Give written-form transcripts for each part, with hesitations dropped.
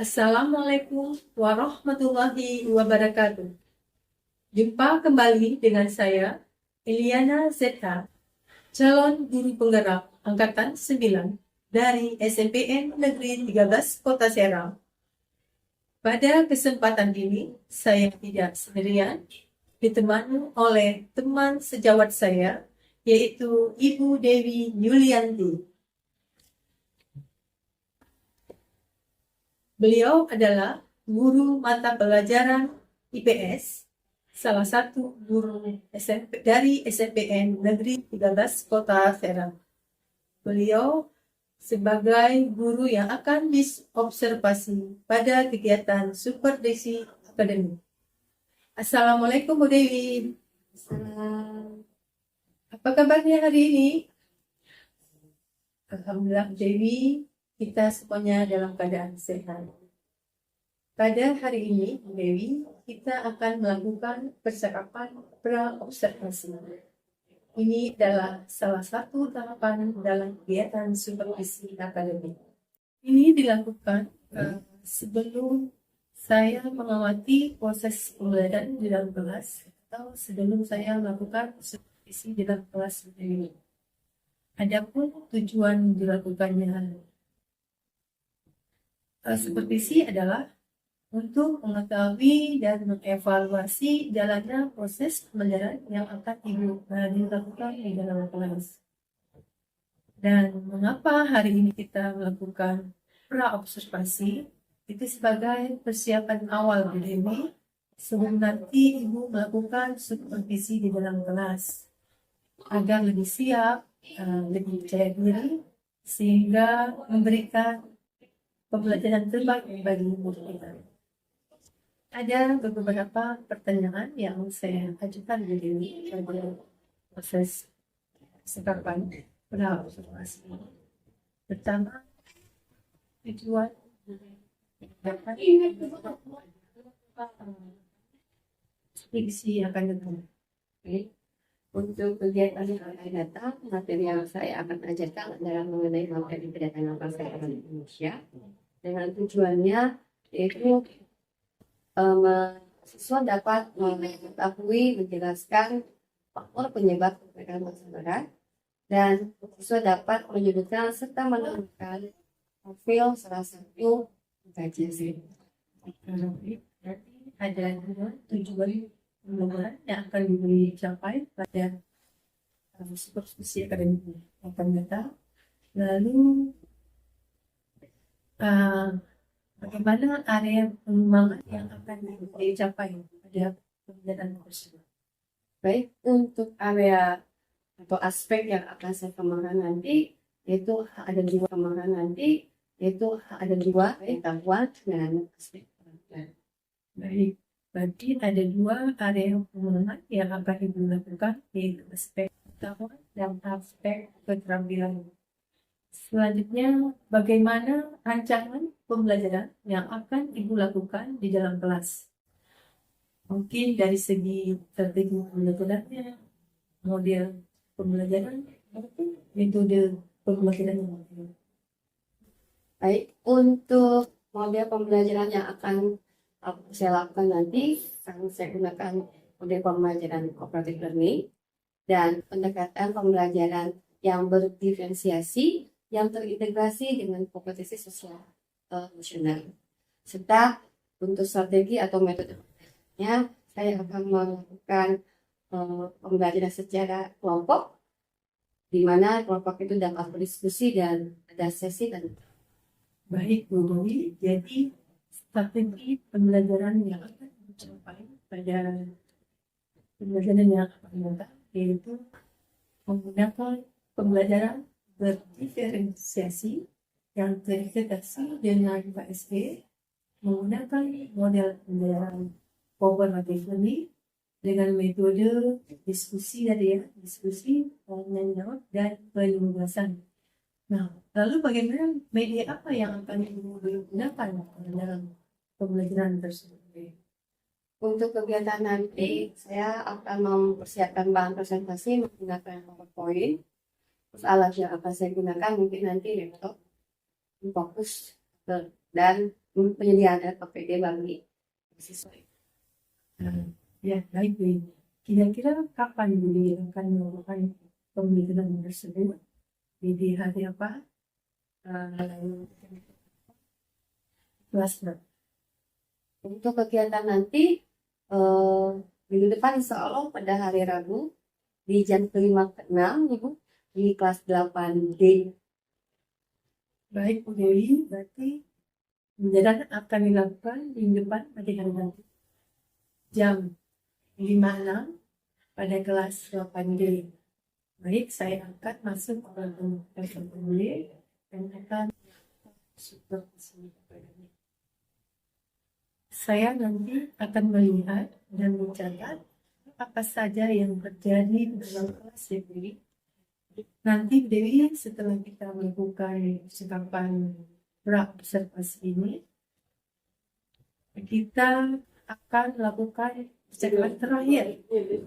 Assalamualaikum warahmatullahi wabarakatuh. Jumpa kembali dengan saya, Iliana Zeta, calon guru penggerak Angkatan 9 dari SMPN Negeri 13 Kota Serang. Pada kesempatan ini, saya tidak sendirian, ditemani oleh teman sejawat saya, yaitu Ibu Dewi Yulianti. Beliau adalah guru mata pelajaran IPS, salah satu guru dari SMPN Negeri 13 Kota Serang. Beliau sebagai guru yang akan diobservasi pada kegiatan Superdesi Akademi. Assalamualaikum Bu Dewi. Apa kabarnya hari ini? Alhamdulillah Bu Dewi, kita semuanya dalam keadaan sehat. Pada hari ini, Bu Dewi, kita akan melakukan percakapan pra-observasi. Ini adalah salah satu tahapan dalam kegiatan supervisi akademik. Ini dilakukan sebelum saya mengamati proses pembelajaran di dalam kelas atau sebelum saya melakukan supervisi di dalam kelas Bu Dewi. Adapun tujuan dilakukannya supervisi adalah untuk mengetahui dan mengevaluasi jalannya proses pembelajaran yang akan dilakukan di dalam kelas. Dan mengapa hari ini kita melakukan pra-observasi? Itu sebagai persiapan awal Bu Dewi sebelum nanti Ibu melakukan supervisi di dalam kelas agar lebih siap, lebih percaya diri, sehingga memberikan pembelajaran terbaik bagi murid kita. Ada beberapa pertanyaan yang saya ajukan Bu Dewi pada proses sekapan pra-observasi. Pertama, tujuan dapat prediksi akan datang. Untuk kegiatan yang akan datang, materi yang saya akan ajarkan adalah mengenai materi kedatangan bangsa Indonesia dengan tujuannya yaitu siswa dapat mengetahui, menjelaskan faktor penyebab kemerdekaan bangsa Barat, dan siswa dapat menyebutkan serta menemukan profil salah satu pengkaji. Ada tujuan pembelajaran yang akan dicapai pada supervisi akademik yang akan datang. Lalu bagaimana area pengembangan yang akan dicapai pada pembelajaran tersebut? Baik, untuk area atau aspek yang akan saya kembangkan nanti, yaitu ada dua kembangkan nanti, yaitu ada dua pengetahuan dan aspek pengetahuan. Baik, berarti ada dua area pengembangan yang akan dilakukan, yaitu aspek pengetahuan dan aspek keterampilan. Selanjutnya, bagaimana rancangan pembelajaran yang akan Ibu lakukan di dalam kelas? Mungkin dari segi strategi pembelajarannya, model pembelajaran, maupun metode pembelajaran yang lain. Baik, untuk model pembelajaran yang akan saya lakukan nanti, akan saya gunakan model pembelajaran cooperative learning dan pendekatan pembelajaran yang berdiferensiasi yang terintegrasi dengan kompetensi sosial emosional. Serta untuk strategi atau metodenya, saya akan melakukan pembelajaran secara kelompok, di mana kelompok itu dapat berdiskusi dan ada sesi dan Baik Bu Dewi, jadi strategi pembelajaran yang akan dicapai pada pembelajaran yang akan datang yaitu menggunakan pembelajaran berdiferensiasi yang terintegrasi dengan KSP, menggunakan model pembelajaran cooperative learning dengan metode diskusi diskusi, tanya dan penugasan. Nah, lalu bagaimana media apa yang akan digunakan dalam pembelajaran tersebut? untuk kegiatan nanti, saya akan mempersiapkan bahan presentasi menggunakan PowerPoint. Terus alat yang akan saya gunakan mungkin nanti laptop, fokus ke dan penyediaan RKPD bagi siswa. Ya, baik. Kira-kira kapan Budi akan melakukan pemilihan tersebut? Di hari apa? Kelas berapa? Untuk kegiatan nanti minggu depan insya Allah pada hari Rabu di jam 5 ke 6 Ibu di kelas 8D. Baik, Bu Dewi, berarti pembelajaran akan dilakukan minggu depan pada hari nanti jam 5.6 pada kelas 8D. Baik, saya akan masuk ke dalam kelas 8D dan akan supervisi kepadanya. Saya nanti akan melihat dan mencatat apa saja yang terjadi dalam kelas ya, Dewi. Nanti Dewi setelah kita melakukan percakapan pra-observasi ini, kita akan melakukan percakapan terakhir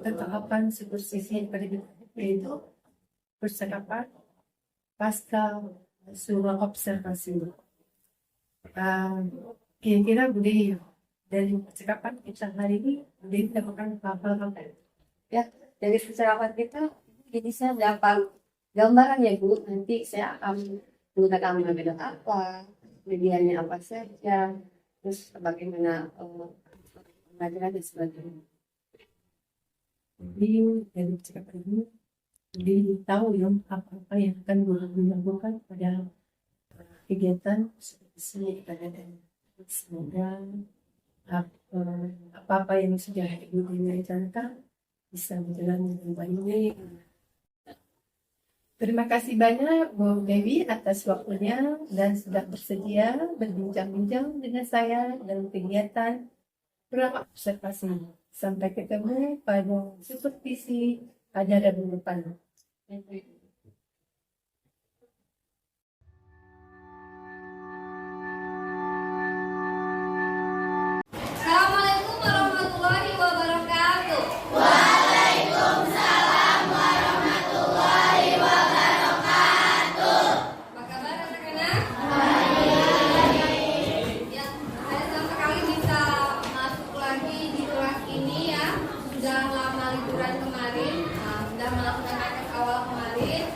tahapan supervisi pada kita, yaitu percakapan pasca surat observasi. Kira-kira Budi dari percakapan kita hari ini, Budi mendapatkan apa? Ya, dari percakapan kita jadi saya dapat gambaran ya Bu. Nanti saya akan menggunakan metode apa, medianya apa saja, terus bagaimana pembelajaran dan sebagainya. Jadi dari percakapan ini, Budi tahu ya apa yang akan dilakukan pada kegiatan supervisi pada dan semoga apa-apa yang sudah Ibu rencanakan bisa berjalan dengan baik. Terima kasih banyak Bu Dewi atas waktunya dan sudah bersedia berbincang-bincang dengan saya dalam kegiatan pra-observasi. Sampai ketemu pada supervisi pada Rabu depan. Assalamualaikum warahmatullahi wabarakatuh. Apa kabar anak-anak? Ya, saya senang sekali bisa masuk lagi di kelas ini ya. Sudah lama liburan kemarin, sudah melakukan AKS awal kemarin.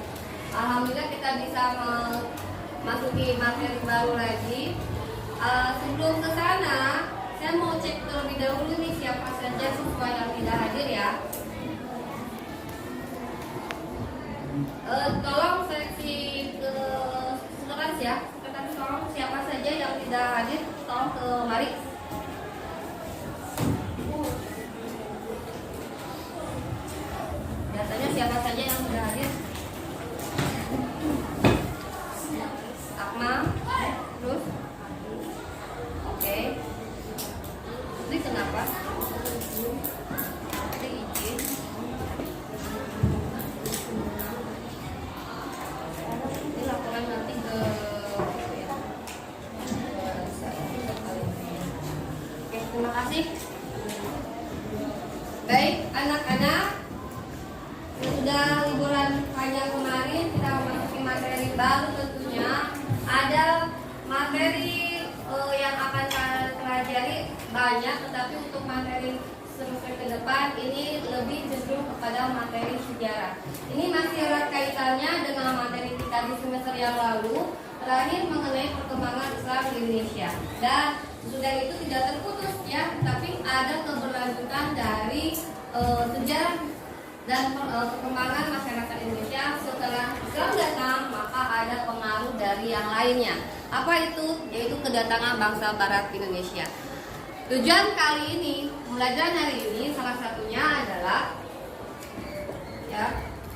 Alhamdulillah kita bisa memasuki materi baru lagi. Sebelum ke sana, saya mau cek terlebih dahulu nih siapa saja siswa yang tidak hadir ya. Tolong seksi ke sekretaris ya. Sekretaris tolong siapa saja yang tidak hadir tolong kemari. Datanya siapa saja yang tidak hadir? Akmal, terus, oke. Ini kenapa? Ini izin. Ini laporan nanti ke Oke, terima kasih. Baik, anak-anak, sudah liburan panjang kemarin kita memasuki materi baru tentunya. Ada materi yang akan kalian pelajari banyak, tetapi untuk materi semester ke depan ini lebih cenderung kepada materi sejarah. Ini masih erat kaitannya dengan materi kita di semester yang lalu, terakhir mengenai perkembangan Islam di Indonesia. Dan sudah itu tidak terputus ya, tapi ada keberlanjutan dari sejarah dan perkembangan masyarakat Indonesia setelah Islam datang, maka ada pengaruh dari yang lainnya. Apa itu? Yaitu kedatangan bangsa Barat Indonesia. Tujuan kali ini, pembelajaran hari ini salah satunya adalah ya,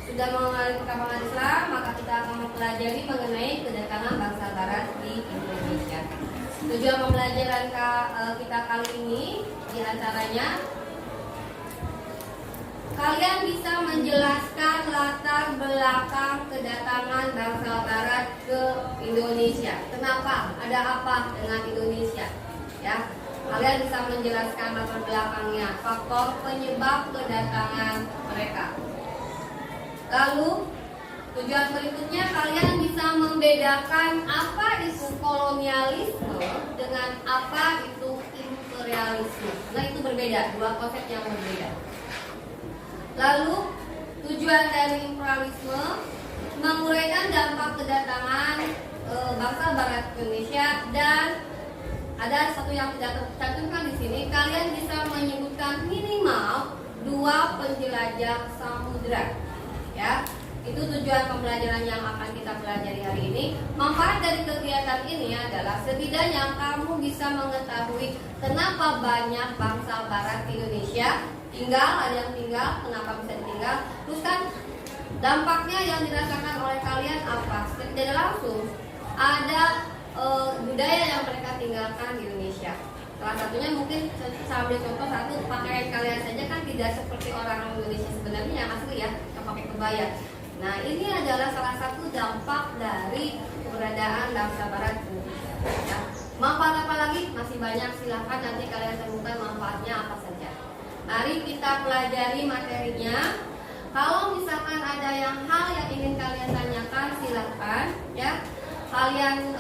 sudah mengenai perkembangan Islam, maka kita akan mempelajari mengenai kedatangan bangsa Barat di Indonesia. Tujuan pembelajaran kita kali ini diantaranya kalian bisa menjelaskan latar belakang kedatangan bangsa Barat ke Indonesia. Kenapa? Ada apa dengan Indonesia? Ya, kalian bisa menjelaskan latar belakangnya, faktor penyebab kedatangan mereka. Lalu tujuan berikutnya kalian bisa membedakan apa itu kolonialisme dengan apa itu imperialisme. Nah, itu berbeda, dua konsep yang berbeda. Lalu tujuan dari imperialisme menguraikan dampak kedatangan bangsa Barat Indonesia, dan ada satu yang tidak tercantumkan di sini. Kalian bisa menyebutkan minimal 2 penjelajah samudra, ya. Itu tujuan pembelajaran yang akan kita pelajari hari ini. Manfaat dari kegiatan ini adalah setidaknya kamu bisa mengetahui kenapa banyak bangsa Barat Indonesia tinggal, ada yang tinggal, kenapa bisa tinggal, terus kan dampaknya yang dirasakan oleh kalian apa? Tidak langsung ada budaya yang mereka tinggalkan di Indonesia. Salah satunya mungkin sambil contoh satu, pakaian kalian saja kan tidak seperti orang Indonesia sebenarnya yang asli ya, yang pakai kebaya. Nah, ini adalah salah satu dampak dari keberadaan bangsa Barat Indonesia. Ya. Manfaat apa lagi? Masih banyak, silahkan nanti kalian temukan manfaatnya apa saja. Mari kita pelajari materinya. Kalau misalkan ada hal yang ingin kalian tanyakan, silahkan ya. Kalian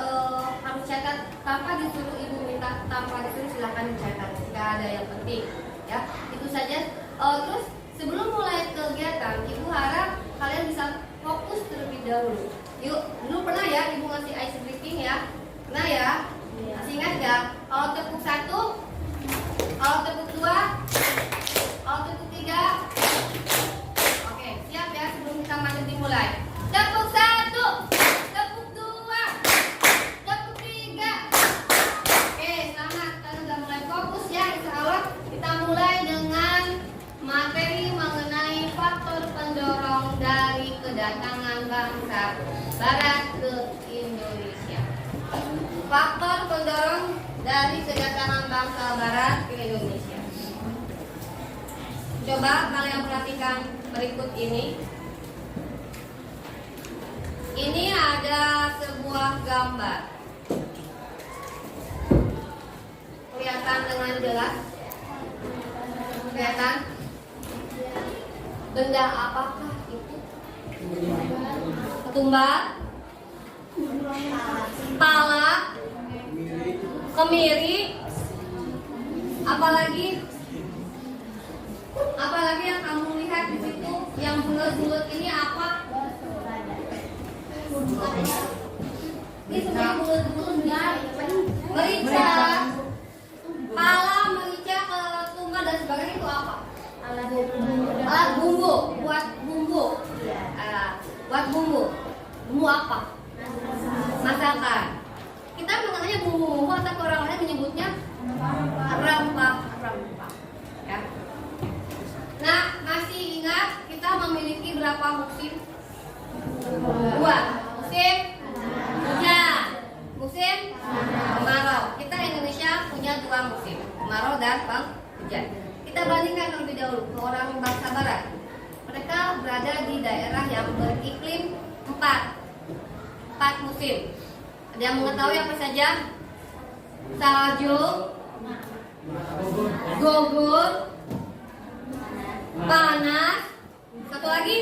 harus catat, tanpa disuruh ibu minta, tanpa disuruh silahkan dicatat jika ada yang penting ya. Itu saja. Terus sebelum mulai kegiatan, ibu harap kalian bisa fokus terlebih dahulu. Yuk, dulu pernah ya ibu ngasih ice breaking ya? Pernah ya? Masih ingat gak? Kalau tepuk 1, kalau tepuk 2, kalau tepuk 3. Oke, siap ya sebelum kita lanjut dimulai. Tepuk 1, tepuk 2, tepuk 3. Oke, selamat. Kita sudah mulai fokus ya. Insya Allah kita mulai dengan materi mengenai faktor pendorong dari kedatangan bangsa Barat ke Indonesia. Faktor pendorong dari kedatangan bangsa Barat ke Indonesia. Coba kalian perhatikan berikut ini. Ini ada sebuah gambar. Kelihatan dengan jelas? Kelihatan? Benda apakah itu? Ketumbar, pala, kemiri, apalagi yang kamu lihat di situ yang bulat-bulat ini apa? Ini semua bulat-bulat, merica, pala, merica, ketumbar dan sebagainya itu apa? Alat bumbu, buat bumbu. Buat bumbu. Bumbu apa? Masakan. Kita mengenalnya bumbu-bumbu atau orang lain menyebutnya rempah-rempah. Ya. Nah, masih ingat kita memiliki berapa musim? 2. Musim hujan, musim kemarau. Kita Indonesia punya 2 musim, kemarau dan hujan. Kita bandingkan terlebih dahulu ke orang bangsa Barat. Mereka berada di daerah yang beriklim 4 musim. Ada yang mengetahui apa saja? Salju, gugur, panas, satu lagi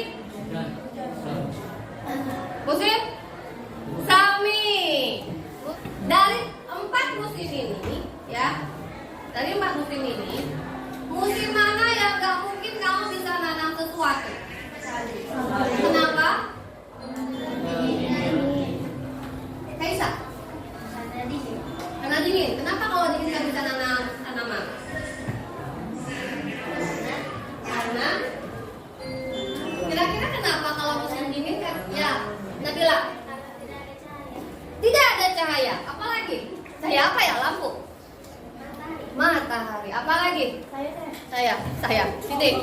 musim semi. Dari 4 musim ini ya, dari 4 musim ini, musim mana yang gak mungkin kamu bisa nanam sesuatu? Kenapa? Kaisa? Karena dingin. Kenapa kalau dingin gak bisa nanam tanaman? Karena kira-kira kenapa kalau musim dingin kan? Ya, Nabila. Tidak ada cahaya. Apalagi? Cahaya apa ya? Lampu. Matahari. Apalagi? Saya. Titik.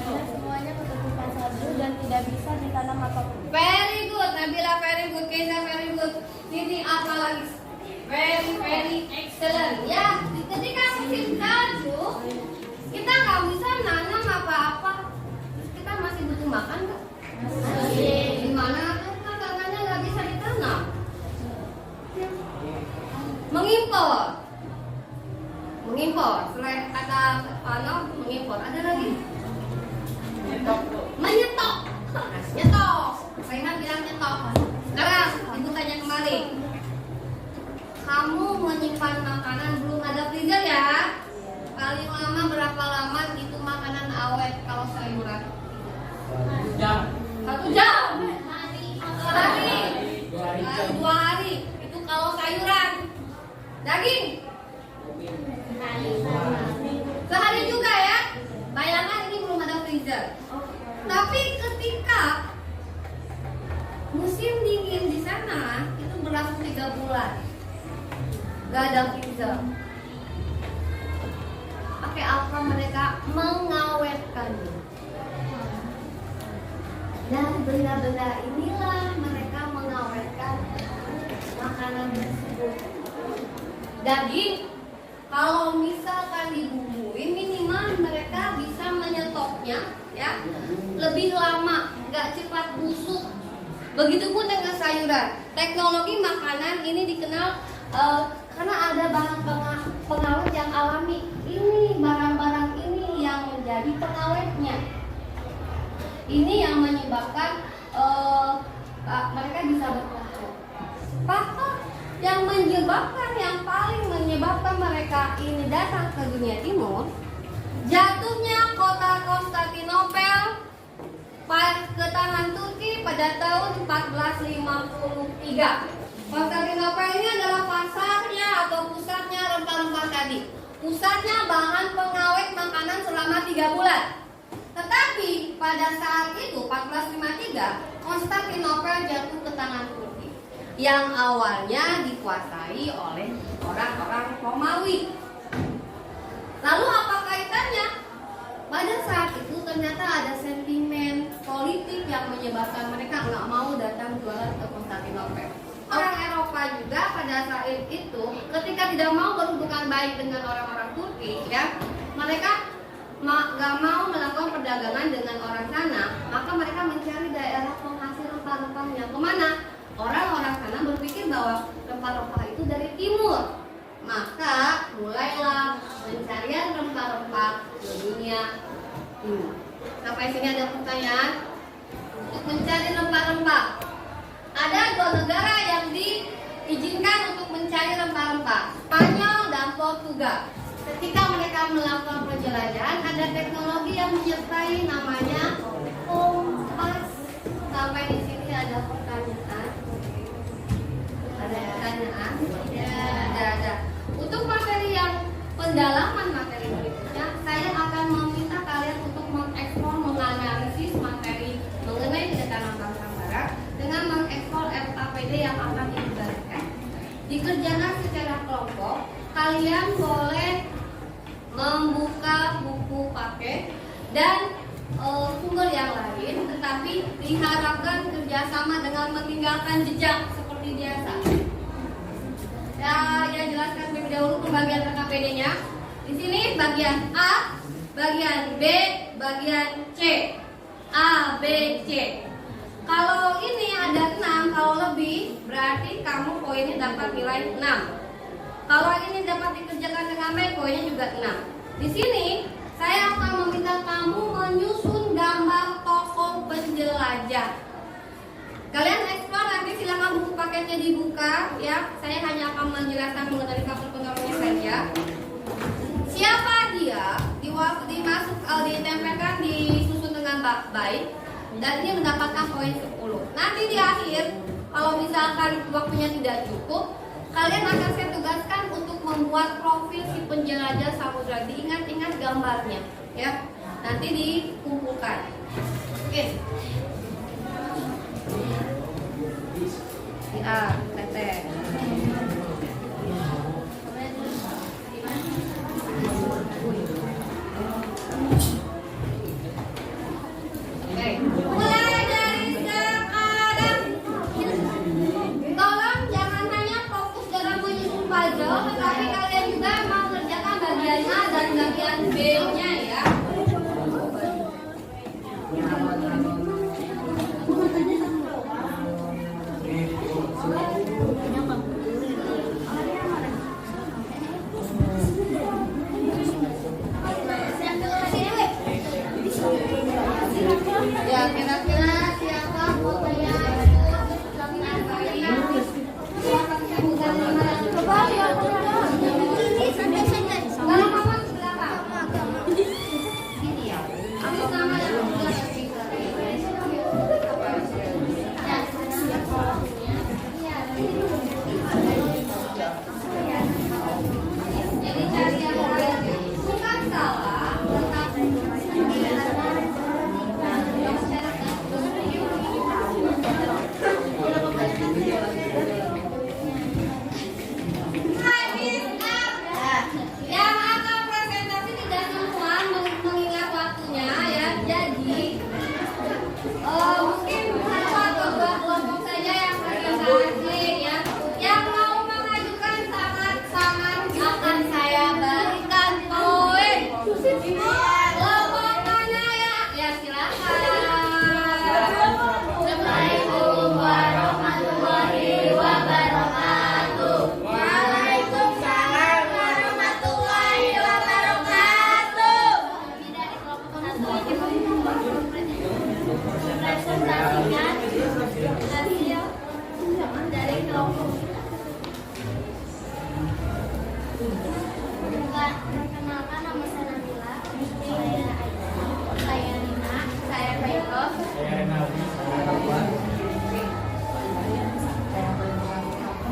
Semuanya ketutupan salju dan tidak bisa ditanam apapun. Very good, Nabila. Very good, Keza. Very good. Ini apa lagi? Very excellent. Ya, ketika musim salju, kita nggak bisa nanam apa-apa. Kita masih butuh makan nggak? Gimana tuh kan tanahnya nggak bisa ditanam? Mengimpor. Selain kata mengimpor, ada lagi? Menyetok. Nyetok. Saya bilang nyetok. Sekarang ibu tanya kembali. sayuran, daging. Sehari juga ya. Bayangkan ini belum ada freezer. Tapi ketika musim dingin di sana itu berlangsung 3 bulan, gak ada freezer. Pakai apa mereka mengawetkannya? Dan benda-benda inilah mereka mengawetkan makanan tersebut. Daging, kalau misalkan dibumbuin minimal mereka bisa menyetoknya ya lebih lama, nggak cepat busuk. Begitupun dengan sayuran. Teknologi makanan ini dikenal karena ada bahan pengawet yang alami. Ini barang-barang ini yang menjadi pengawetnya. Ini yang menyebabkan mereka bisa bertahan. Faktor yang paling menyebabkan mereka ini datang ke dunia timur, jatuhnya kota Konstantinopel ke tangan Turki pada tahun 1453. Konstantinopel ini adalah pasarnya atau pusatnya rempah-rempah tadi. Pusatnya bahan pengawet makanan selama 3 bulan. Tetapi pada saat itu 1453 Konstantinopel jatuh ke tangan Turki yang awalnya dikuasai oleh orang-orang Romawi. Lalu apa kaitannya? Pada saat itu ternyata ada sentimen politik yang menyebabkan mereka nggak mau datang jualan ke Konstantinopel. Orang Eropa juga pada saat itu ketika tidak mau berhubungan baik dengan orang-orang Turki, ya mereka nggak mau melakukan perdagangan dengan orang sana, maka mereka mencari daerah penghasil rempah-rempahnya. Kemana? Orang-orang sana berpikir bahwa rempah-rempah itu dari timur, maka mulailah pencarian rempah-rempah ke dunia timur. Sampai sini ada pertanyaan? Untuk mencari rempah-rempah, ada 2 negara yang diizinkan untuk mencari rempah-rempah, Spanyol dan Portugal. Ketika mereka melakukan penjelajahan, ada teknologi yang menyertai namanya kompas. Sampai di sini ada pertanyaan? Ada pertanyaan? Ya, ada. Untuk materi yang pendalaman materi berikutnya, saya akan meminta kalian untuk mengeksplor, menganalisis materi mengenai kedekatan bangsa barat dengan mengeksplor RKPD yang akan diberikan. Dikerjakan secara kelompok, kalian boleh membuka buku paket dan sumber yang lain, tetapi diharapkan kerjasama dengan meninggalkan jejak seperti biasa. Ya, jelaskan lebih dahulu pembagian RKPD-nya. Di sini bagian A, bagian B, bagian C. A, B, C. Kalau ini ada 6, kalau lebih berarti kamu poinnya dapat nilai 6. Kalau ini dapat dikerjakan dengan baik, poinnya juga 6. Di sini saya akan meminta kamu menyusun gambar tokoh penjelajah. Kalian eksplor, nanti silakan buku paketnya dibuka ya. Saya hanya akan menjelaskan mengenai faktor pengaruhnya saja. Siapa dia? Ditempelkan, disusun dengan baik, dan ini mendapatkan poin 10. Nanti di akhir, kalau misalkan waktunya tidak cukup, kalian akan saya tugaskan untuk membuat profil si penjelajah samudra. Diingat-ingat gambarnya, ya. Nanti dikumpulkan. Oke. A, teteh. Oke. Mulai dari sekarang. Tolong jangan hanya fokus dalam menyusun puzzle, tetapi kalian juga mengerjakan bagian A dan bagian B-nya ya. Ya, kira-kira siapa fotonya dengan baik? Siapa yang bukan mana? Coba lihat ini santai-santai. Kalau kamu di belakang. Ini ya. Aku sama yang di belakang. Ya,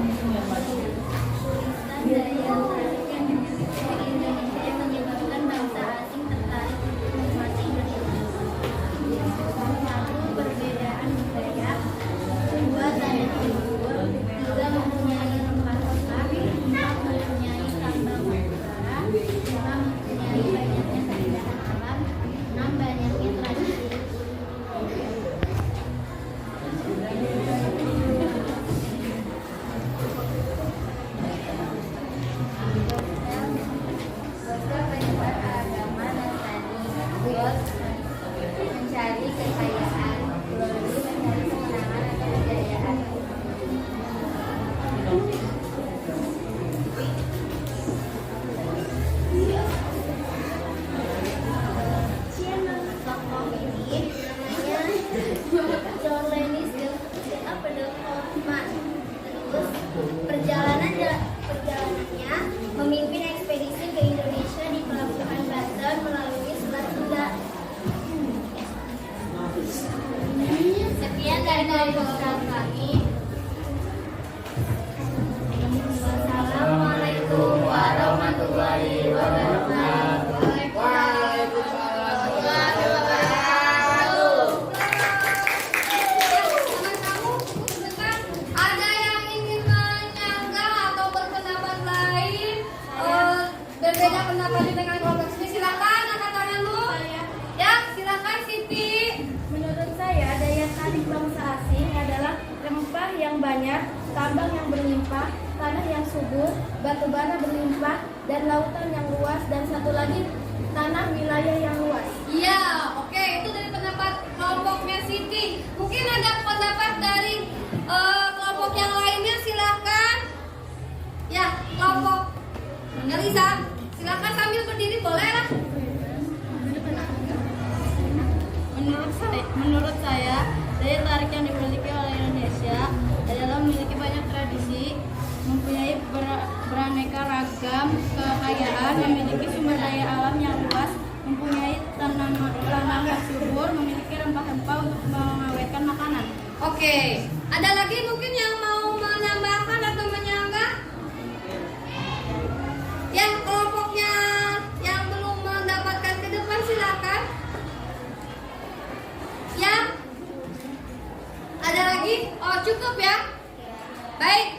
kesulitan daya tarik yang dimiliki Indonesia yang menyebabkan bangsa asing tertarik untuk menguasai Indonesia. Satu, perbedaan budaya. Dua, tanah subur. Tiga, mempunyai rempah-rempah. Empat, mempunyai tambang batubara. Lima, mempunyai banyaknya keindahan alam. Enam, banyaknya tradisi. Boston penyebar agama dan seni. Bos mencari kekayaan. Glory mencari kemenangan atau kejayaan. Tokoh ini namanya John Lennis apa dong Hoffman. Terus perjalanannya memimpin ekspedisi ke Indonesia di pelabuhan Banten melalui Selat Sunda. Sekian dari program kami. Wassalamualaikum warahmatullahi wabarakatuh. Ada yang ingin menyanggah atau berpendapat lain, berbeda pendapat dengan kelompok ini, silakan angkat tanganmu. Ya, silakan Siti. Menurut saya, daya tarik bangsa asing adalah rempah yang banyak, tambang yang berlimpah, tanah yang subur, batu bara berlimpah, dan lautan yang luas, dan satu lagi tanah wilayah yang luas. Iya, oke, itu dari pendapat kelompoknya Siti. Mungkin ada pendapat dari kelompok yang lainnya, silakan. Ya, kelompok Elisa, silakan sambil berdiri boleh lah. Menurut saya, daya tarik yang dimiliki oleh Indonesia adalah memiliki banyak tradisi, mempunyai beraneka ragam kekayaan, memiliki sumber daya alam yang luas, mempunyai tanah yang subur, memiliki rempah-rempah untuk mengawetkan makanan. Oke, ada lagi mungkin yang mau menambahkan atau menyanggah? Yang kelompoknya yang belum mendapatkan ke depan silakan. Ya, ada lagi? Oh cukup ya. Baik.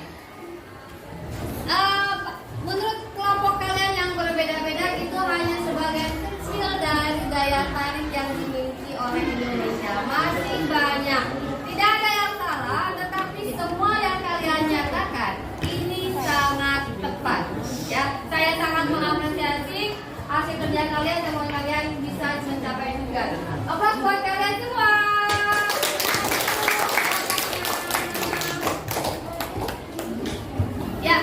Menurut kelompok kalian yang berbeda-beda itu hanya sebagian kecil dari daya tarik yang dimiliki oleh Indonesia. Masih banyak. Tidak ada yang salah, tetapi semua yang kalian nyatakan ini sangat tepat. Ya, saya sangat mengapresiasi hasil kerja kalian dan semoga kalian bisa mencapai tugas. Oke, buat kalian semua. Ya,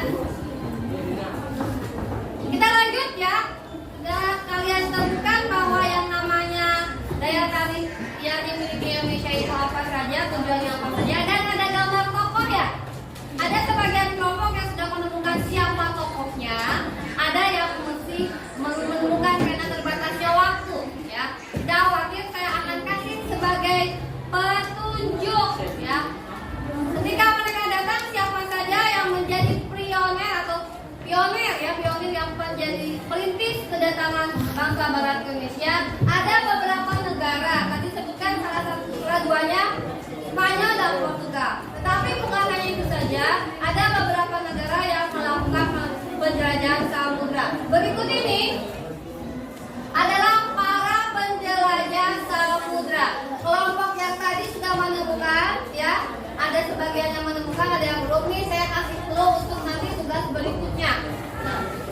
kita lanjut ya. Sudah kalian temukan bahwa yang namanya daya tarik yang dimiliki Indonesia itu apa saja, tujuannya apa saja, dan ada gambar tokoh ya. Ada sebagian kelompok yang sudah menemukan siapa tokohnya, ada yang masih menemukan karena terbatasnya waktu ya. Tidak khawatir, saya akan kasih sebagai petunjuk ya. Ketika mereka datang, siapa saja yang menjadi pionir atau pionir yang menjadi perintis kedatangan bangsa Barat ke Indonesia. Ada beberapa negara, tadi sebutkan salah duanya Spanyol dan Portugal. Tetapi bukan hanya itu saja, ada beberapa negara yang melakukan penjelajahan samudra. Berikut ini adalah para penjelajah samudra. Kelompok yang tadi sudah menemukan ya. Ada sebagian yang menemukan, ada yang belum. Nih saya kasih clue untuk nanti tugas berikutnya.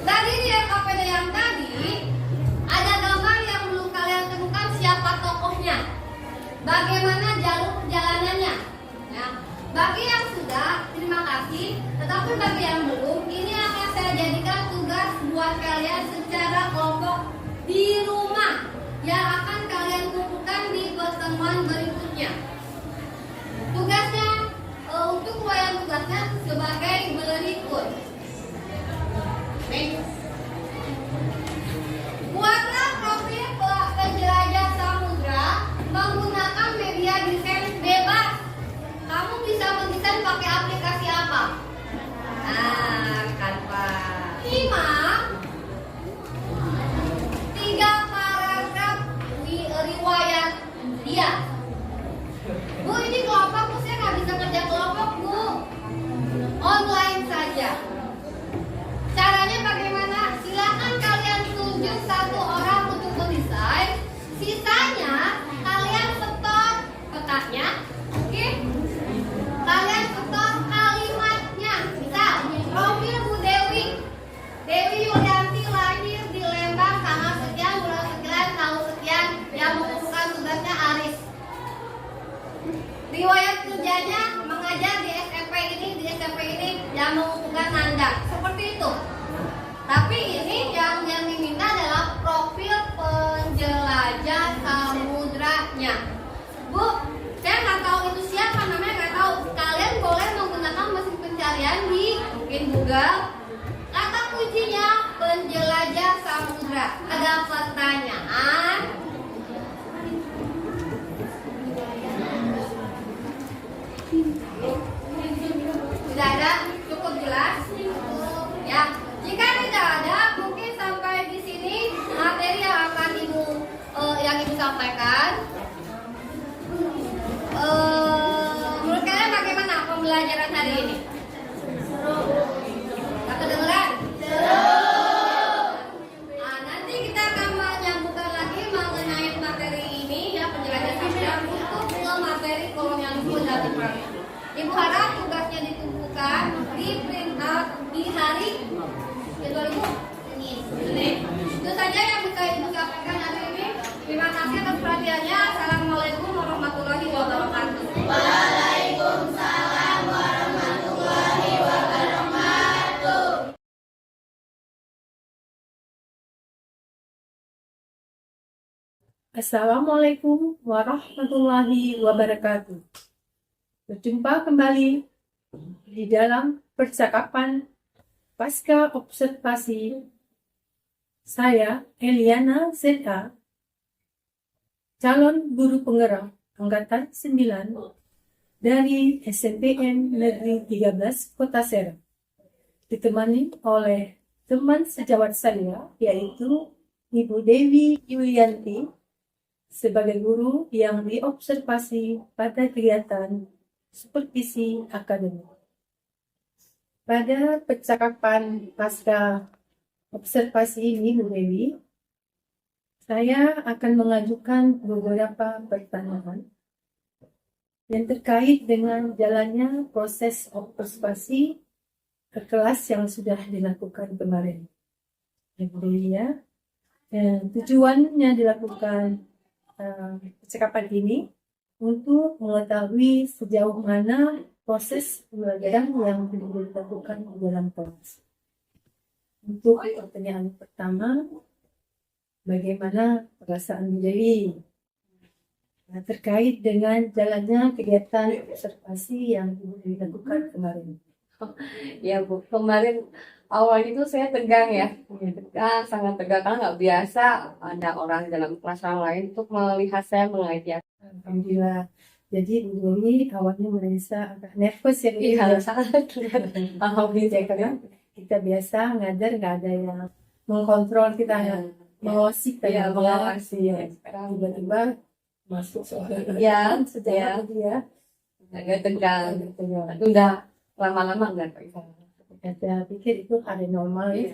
Tadi di RKPD yang tadi ada gambar yang belum kalian temukan siapa tokohnya, bagaimana jalur perjalanannya. Ya. Bagi yang sudah, terima kasih. Tetapi bagi yang belum, ini akan saya jadikan tugas buat kalian secara kelompok di rumah yang akan kalian kumpulkan di pertemuan berikutnya. Tugasnya untuk wayang tugasnya sebagai berikut. Buatlah profil penjelajah samudra menggunakan media desain bebas. Kamu bisa mendesain pakai aplikasi apa? yang mengumpulkan nanda seperti itu. Tapi ini yang diminta adalah profil penjelajah samudranya. Bu, saya nggak tahu itu siapa namanya, nggak tahu. Kalian boleh menggunakan mesin pencarian di mungkin Google. Kata kuncinya penjelajah samudra. Ada pertanyaan? Tidak ada, cukup jelas. Ya, jika tidak ada, mungkin sampai di sini materi yang akan ibu sampaikan. Menurut kalian bagaimana pembelajaran hari ini? Tak kedengeran? Nah, nanti kita akan menyambungkan lagi mengenai materi ini ya, penjelasan samudra untuk ke materi kolonial dan perang. Ibu harap tugasnya ditumpukan di print out di hari kedua ibu ini. Itu saja yang bisa ibu sampaikan hari ini. Terima kasih atas perhatiannya. Assalamualaikum warahmatullahi wabarakatuh. Waalaikumsalam warahmatullahi wabarakatuh. Assalamualaikum warahmatullahi wabarakatuh. Berjumpa kembali di dalam percakapan pasca observasi saya Eliana ZA, calon guru penggerak angkatan 9 dari SMPN Negeri 13 Kota Serang, ditemani oleh teman sejawat saya yaitu Ibu Dewi Yulianti sebagai guru yang diobservasi pada kegiatan supervisi akademik. Pada percakapan pasca observasi ini, Bu Dewi, saya akan mengajukan beberapa pertanyaan yang terkait dengan jalannya proses observasi ke kelas yang sudah dilakukan kemarin. Bu Dewi ya, tujuannya dilakukan percakapan ini untuk mengetahui sejauh mana proses pembelajaran yang dilakukan di dalam kelas. Untuk pertanyaan pertama, bagaimana perasaan Bu Dewi terkait dengan jalannya kegiatan observasi yang Ibu Dewi lakukan kemarin? Ya Bu, kemarin awalnya itu saya tegang ya, tegang, sangat tegang karena nggak biasa ada orang dalam kelas orang lain untuk melihat saya mengajar. Alhamdulillah. Jadi Bu Dewi awalnya merasa agak nervous ya Bu Dewi. Iya, sangat. Alhamdulillah. Karena kita biasa ngajar nggak ada yang mengkontrol kita, mengawasi kita. Iya, mengawasi ya. Sekarang tiba-tiba masuk soal Iya, sejarah dia. agak tegang. Tapi udah lama-lama nggak bisa. Saya pikir itu hal yang normal ya.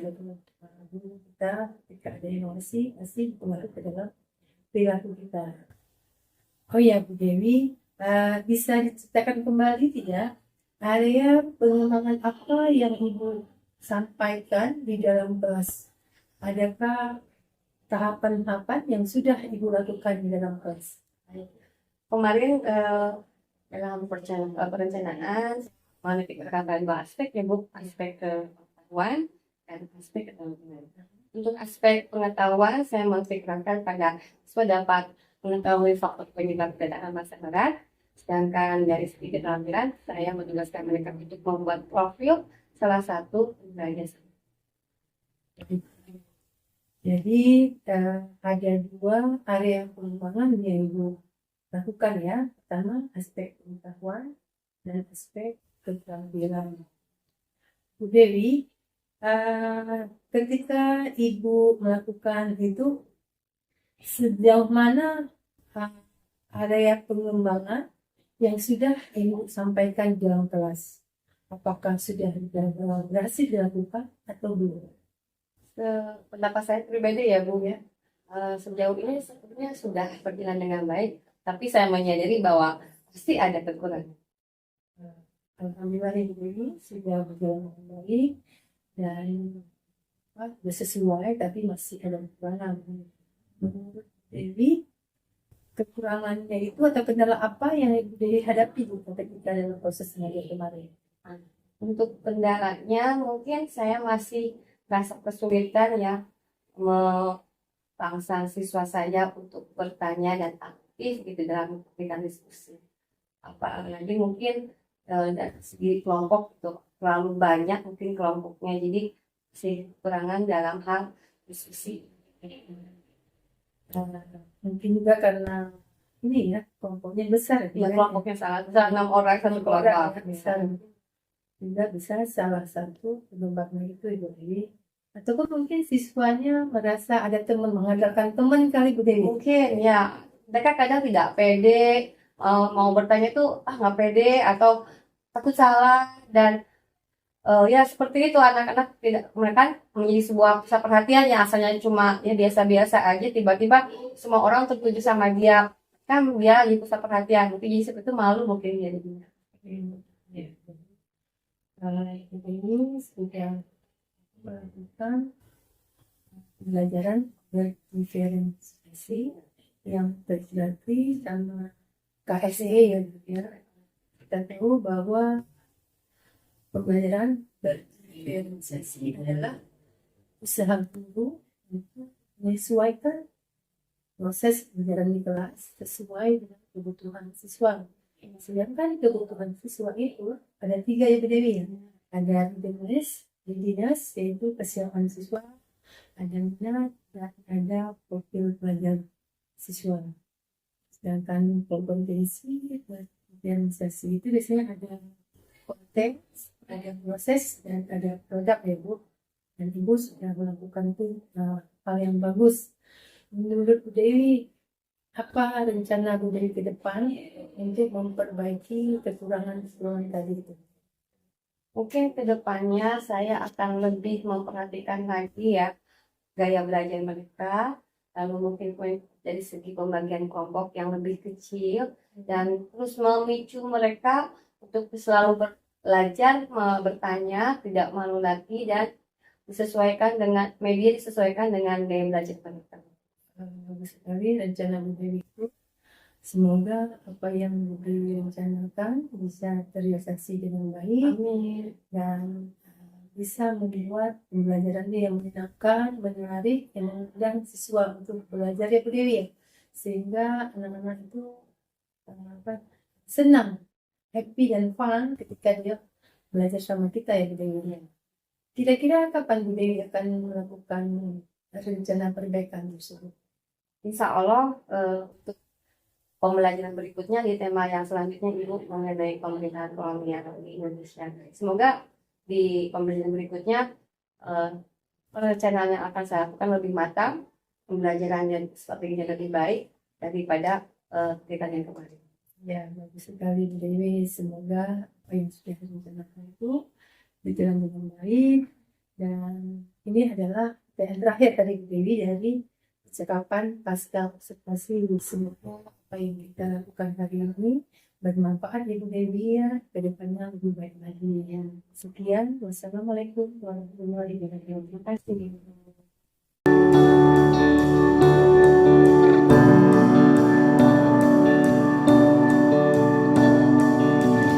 Kita ketika ada inovasi pasti pengaruh ke dalam perilaku kita. Oh ya Bu Dewi, bisa diceritakan kembali tidak area pengembangan apa yang Ibu sampaikan di dalam kelas? Adakah tahapan-tahapan yang sudah Ibu lakukan di dalam kelas? Kemarin dalam perencanaan menetapkan dua aspek ya Bu, aspek pengetahuan dan aspek ketangguhan. Untuk aspek pengetahuan saya mengintegrasikan pada siswa dapat mengetahui faktor penyebab keadaan masyarakat, sedangkan dari segi keterampilan saya menugaskan mereka untuk membuat profil salah satu pembelajar. Jadi ada dua area pengembangan yang Ibu lakukan ya. Pertama aspek pengetahuan dan aspek keterampilan. Bu Dewi, ketika Ibu melakukan itu, sejauh mana area pengembangan yang sudah Ibu sampaikan di dalam kelas? Apakah sudah berhasil dilakukan atau belum? Pendapat saya pribadi ya Bu ya, sejauh ini sepertinya sudah berjalan dengan baik, tapi saya menyadari bahwa pasti ada kekurangan. Alhamdulillah Ibu Dewi sudah berjalan dengan baik dan sesuai, tapi masih ada kekurangan. Menurut Dewi, kekurangannya itu atau kendala apa yang Ibu Dewi hadapi ketika dalam proses mengajar kemarin? untuk kendalanya mungkin saya masih rasa kesulitan ya merangsang siswa saya untuk bertanya dan aktif gitu dalam kegiatan diskusi. Apalagi mungkin dari segi kelompok itu terlalu banyak mungkin kelompoknya, jadi masih kekurangan dalam hal diskusi. Mungkin juga karena ini ya kelompoknya besar Ya, ya, kelompoknya sangat besar, 6 orang satu kelompok. orang besar. Sehingga bisa salah satu penyebabnya itu Ibu Dewi. Ataupun mungkin siswanya merasa ada teman, mengandalkan teman kali Bu Dewi. Mungkin ya, mereka kadang tidak pede, mau bertanya tuh nggak pede atau takut salah, dan ya seperti itu anak-anak tidak, mereka menjadi sebuah pusat perhatian yang asalnya cuma ya biasa-biasa aja, tiba-tiba semua orang tertuju sama dia, kan dia jadi pusat perhatian, mungkin jadi seperti itu, malu mungkin jadinya. Ya. Ini sudah melakukan pembelajaran berdiferensiasi yang terjadi sama KSE ya. Kita tahu bahwa pembelajaran berdiferensiasi adalah usaha guru untuk menyesuaikan proses pembelajaran di kelas sesuai dengan kebutuhan siswa. Sedangkan kebutuhan siswa itu ada 3 ya Bu Dewi ya. Ada readiness yaitu kesiapan siswa, ada minat, dan ada profil belajar siswa. Sedangkan kompetensi organisasi itu biasanya ada konteks, ada proses, dan ada produk ya Bu. Dan Ibu sudah melakukan itu hal yang bagus. Menurut Bu Dewi, apa rencana Bu Dewi ke depan untuk memperbaiki kekurangan-kekurangan tadi itu? Mungkin kedepannya saya akan lebih memperhatikan lagi ya gaya belajar mereka, lalu mungkin dari segi pembagian kelompok yang lebih kecil, dan terus memicu mereka untuk selalu belajar, bertanya, tidak malu lagi, dan disesuaikan dengan media, disesuaikan dengan gaya belajar mereka. Bagus sekali rencana Bu Dewi itu. Semoga apa yang Bu Dewi rencanakan bisa terrealisasi dengan baik. Amin. Dan bisa membuat pembelajarannya yang menyenangkan, menarik, yang mengundang siswa untuk belajar ya Bu Dewi ya. Sehingga anak-anak itu senang, happy dan fun ketika dia belajar sama kita ya Bu Dewi. Kira-kira kapan Bu Dewi akan melakukan rencana perbaikan tersebut? Insya Allah untuk pembelajaran berikutnya di tema yang selanjutnya Ibu mengenai pemerintahan kolonial di Indonesia. Semoga di pembelajaran berikutnya perencanaan yang akan saya lakukan lebih matang, pembelajarannya strateginya lebih baik daripada kegiatan yang kemarin. Ya, bagus sekali Bu Dewi. Semoga apa yang sudah direncanakan itu berjalan dengan baik. Dan ini adalah yang terakhir dari Bu Dewi dari percakapan pasca observasi. Semoga apa yang kita lakukan hari ini bermanfaat ya Bu Dewi ya, ke depannya lebih baik lagi ya. Sekian, wassalamualaikum warahmatullahi wabarakatuh. Terima kasih.